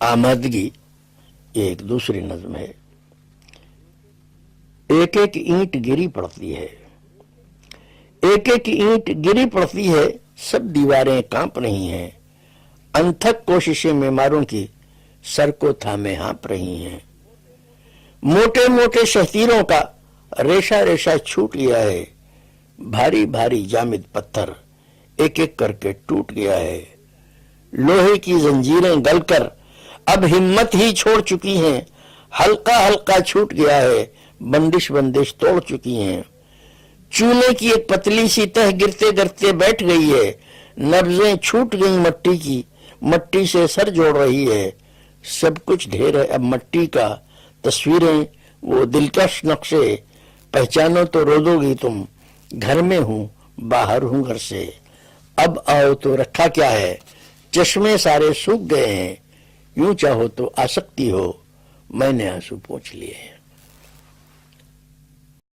आमादगी ये एक दूसरी नज्म है। एक एक ईंट गिरी पड़ती है, एक एक ईंट गिरी पड़ती है, सब दीवारें कांप रही हैं। अनथक कोशिशें मेमारों की सर को थामे हाँप रही हैं। मोटे मोटे शहतीरों का रेशा रेशा छूट गया है, भारी भारी जामिद पत्थर एक एक करके टूट गया है। लोहे की जंजीरें गलकर अब हिम्मत ही छोड़ चुकी हैं, हल्का हल्का छूट गया है, बंदिश बंदिश तोड़ चुकी हैं। चूने की एक पतली सी तह गिरते गिरते बैठ गई है, नब्जें छूट गई मट्टी की, मट्टी से सर जोड़ रही है। सब कुछ ढेर है अब मट्टी का, तस्वीरें वो दिलकश नक्शे, पहचानो तो रो दोगी तुम, घर में हूं बाहर हूं घर से। अब आओ तो रखा क्या है, चश्मे सारे सूख गए हैं, यूं चाहो तो आ सकती हो, मैंने आंसू पोंछ लिए हैं।